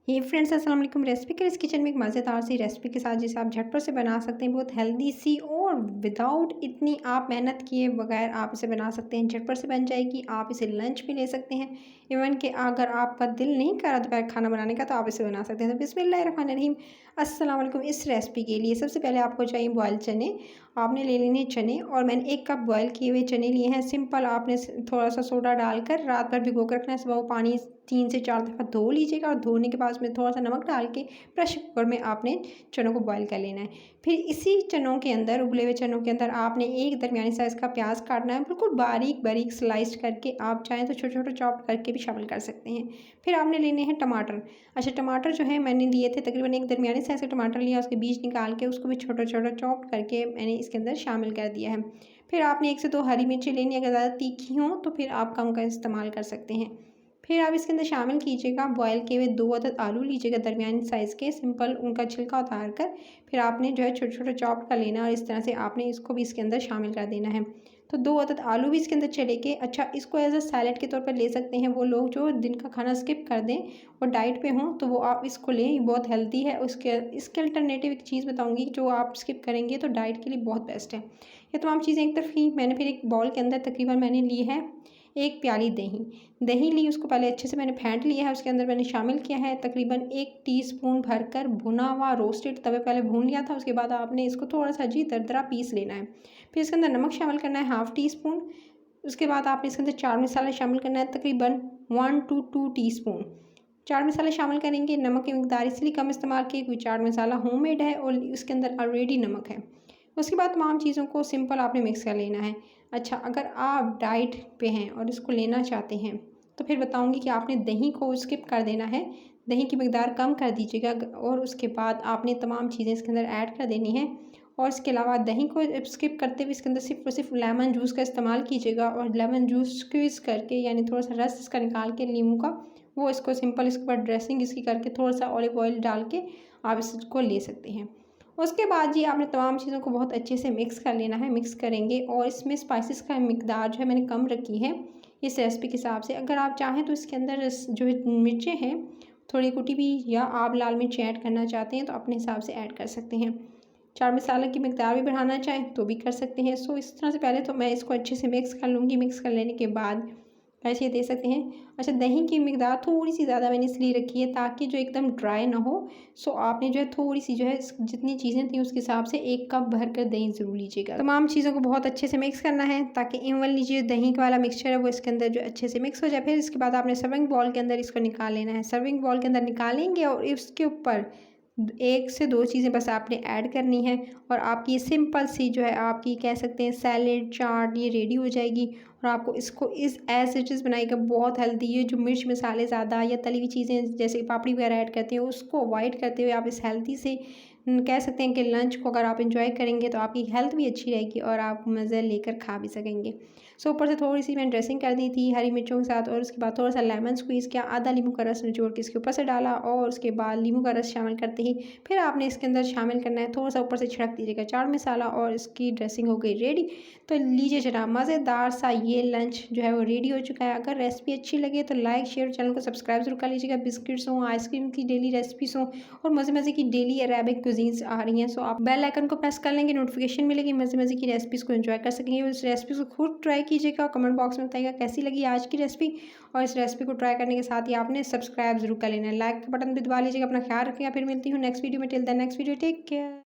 हे friends, अस्सलाम वालेकुम। Recipe के इस किचन में एक मज़ेदार सी रेसिपी के साथ जिसे आप झटपट से बना सकते हैं, बहुत हेल्दी सी और विदाउट इतनी आप मेहनत किए बगैर आप इसे बना सकते हैं। झटपट से बन जाएगी, आप इसे लंच भी ले सकते हैं। इवन कि अगर आपका दिल नहीं कर रहा दोपहर खाना बनाने का तो आप इसे बना सकते हैं। तो बिस्मिल्लाहिर्रहमानिर्रहीम, अस्सलाम वालेकुम। इस रेसिपी के लिए सबसे पहले आपको चाहिए बॉयल चने। आपने ले लेने चने और मैंने 1 कप बॉयल किए हुए चने लिए हैं। सिंपल आपने थोड़ा सा सोडा डालकर रात भर भिगो कर रखना है। सुबह वो पानी 3 से 4 दफ़ा धो लीजिएगा और धोने के बाद उसमें थोड़ा सा नमक डाल के प्रेशर कुकर में आपने चनों को बॉयल कर लेना है। फिर इसी चनों के अंदर, उबले हुए चनों के अंदर आपने एक दरमियानी साइज़ का प्याज काटना है, बिल्कुल बारीक बारीक स्लाइस करके। आप चाहें तो छोटे छोटे चॉप करके भी शामिल कर सकते हैं। फिर आपने लेने हैं टमाटर। अच्छा, टमाटर जो है मैंने लिए थे तकरीबन एक दरमियानी साइज़ का टमाटर लिया, उसके बीज निकाल के उसको भी छोटा छोटा चॉप करके मैंने इसके अंदर शामिल कर दिया है। फिर आपने 1 से 2 हरी मिर्ची लेनी है, अगर ज़्यादा तीखी हों तो फिर आप कम का इस्तेमाल कर सकते हैं। फिर आप इसके अंदर शामिल कीजिएगा बॉयल किए हुए 2 अदद आलू लीजिएगा दरमियानी साइज़ के, सिंपल उनका छिलका उतार कर फिर आपने जो है छोटे छोटे चॉप कर लेना और इस तरह से आपने इसको भी इसके अंदर शामिल कर देना है। तो 2 अदद आलू भी इसके अंदर चलेंगे। अच्छा, इसको एज अ सैलेड के तौर पर ले सकते हैं वो लोग जो दिन का खाना स्किप कर दें और डाइट पे हों, तो वो आप इसको लें, ये बहुत हेल्दी है। उसके इसके अल्टरनेटिव एक चीज़ बताऊँगी जो आप स्किप करेंगे तो डाइट के लिए बहुत बेस्ट है। ये तमाम चीज़ें एक तरफ ही मैंने फिर एक बाउल के अंदर तकरीबन मैंने ली है 1 प्याली दही। दही ली, उसको पहले अच्छे से मैंने फेंट लिया है। उसके अंदर मैंने शामिल किया है तकरीबन 1 टीस्पून भरकर भुना हुआ रोस्टेड तवे पहले भून लिया था। उसके बाद आपने इसको थोड़ा-सा जी दरदरा पीस लेना है। फिर इसके अंदर नमक शामिल करना है ½ टीस्पून। उसके बाद आपने इसके अंदर चाट मसाला शामिल करना है तकरीबन 1 टू 2 टीस्पून। चाट मसाला शामिल करेंगे। नमक की मिकदार इसलिए कम इस्तेमाल की क्योंकि चाट मसाला होममेड है और उसके अंदर ऑलरेडी नमक है। उसके बाद तमाम चीज़ों को सिंपल आपने मिक्स कर लेना है। अच्छा, अगर आप डाइट पे हैं और इसको लेना चाहते हैं तो फिर बताऊंगी कि आपने दही को स्किप कर देना है। दही की मिकदार कम कर दीजिएगा और उसके बाद आपने तमाम चीज़ें इसके अंदर ऐड कर देनी है। और इसके अलावा दही को स्किप करते हुए इसके अंदर सिर्फ और सिर्फ लेमन जूस का इस्तेमाल कीजिएगा और लेमन जूस स्क्वीज़ करके, यानी थोड़ा सा रस इसका निकाल के नींबू का, वो इसको सिंपल इसके ऊपर ड्रेसिंग इसकी करके थोड़ा सा ऑलिव ऑयल डाल के आप इसको ले सकते हैं। उसके बाद जी आपने तमाम चीज़ों को बहुत अच्छे से मिक्स कर लेना है। मिक्स करेंगे और इसमें स्पाइसेस का मिकदार जो है मैंने कम रखी है इस रेसिपी के हिसाब से। अगर आप चाहें तो इसके अंदर जो है मिर्चें हैं थोड़ी कुटी भी, या आप लाल मिर्च ऐड करना चाहते हैं तो अपने हिसाब से ऐड कर सकते हैं। चाट मसाला की मिकदार भी बढ़ाना चाहें तो भी कर सकते हैं। सो इस तरह से पहले तो मैं इसको अच्छे से मिक्स कर लूँगी। मिक्स कर लेने के बाद ऐसे ये दे सकते हैं। अच्छा, दही की मिकदार थोड़ी सी ज़्यादा मैंने इसलिए रखी है ताकि जो एकदम ड्राई ना हो। सो आपने जो है थोड़ी सी जो है जितनी चीज़ें थी उसके हिसाब से 1 कप भर कर दही ज़रूर लीजिएगा। तमाम चीज़ों को बहुत अच्छे से मिक्स करना है ताकि इवनली जो दही वाला मिक्सचर है वो इसके अंदर जो अच्छे से मिक्स हो जाए। फिर इसके बाद आपने सर्विंग बाउल के अंदर इसको निकाल लेना है। सर्विंग बाउल के अंदर निकालेंगे और इसके ऊपर 1 से 2 चीज़ें बस आपने ऐड करनी है और आपकी सिंपल सी जो है आपकी कह सकते हैं सैलेड चाट ये रेडी हो जाएगी। और आपको इसको इस एज़ इट इज़ बनाइएगा, बहुत हेल्दी। ये जो मिर्च मसाले ज़्यादा या तली हुई चीज़ें जैसे पापड़ी वगैरह ऐड करते हैं उसको अवॉइड करते हुए आप इस हेल्दी से कह सकते हैं कि लंच को अगर आप इंजॉय करेंगे तो आपकी हेल्थ भी अच्छी रहेगी और आप मज़े लेकर खा भी सकेंगे। सो ऊपर से थोड़ी सी मैंने ड्रेसिंग कर दी थी हरी मिर्चों के साथ और उसके बाद थोड़ा सा लेमन स्क्वीज़ किया, आधा नींबू का रस निचोड़ के इसके ऊपर से डाला और उसके बाद नींबू का रस शामिल करते ही फिर आपने इसके अंदर शामिल करना है, थोड़ा सा ऊपर से छिड़क दीजिएगा चाट मसाला और इसकी ड्रेसिंग हो गई रेडी। तो लीजिए जनाब, मज़ेदार सा ये लंच जो है वो रेडी हो चुका है। अगर रेसिपी अच्छी लगे तो लाइक शेयर, चैनल को सब्सक्राइब जरूर कर लीजिएगा। बिस्किट्स हों, आइसक्रीम की डेली रेसिपीज़ हों और मज़े मज़े की डेली अरेबिक कुजीन्स आ रही हैं, सो आप बेल आइकन को प्रेस कर लेंगे, नोटिफिकेशन मिलेगी, मज़े मज़े की रेसिपीज़ को एंजॉय कर सकेंगे। उस रेसिपी को खुद ट्राई कीजिएगा और कमेंट बॉक्स में बताइएगा कैसी लगी आज की रेसिपी। और इस रेसिपी को ट्राई करने के साथ ही आपने सब्सक्राइब जरूर कर लेना है, लाइक का बटन भी दबा लीजिएगा। अपना ख्याल रखिएगा, फिर मिलती हूँ नेक्स्ट वीडियो में। Till the next video, take care.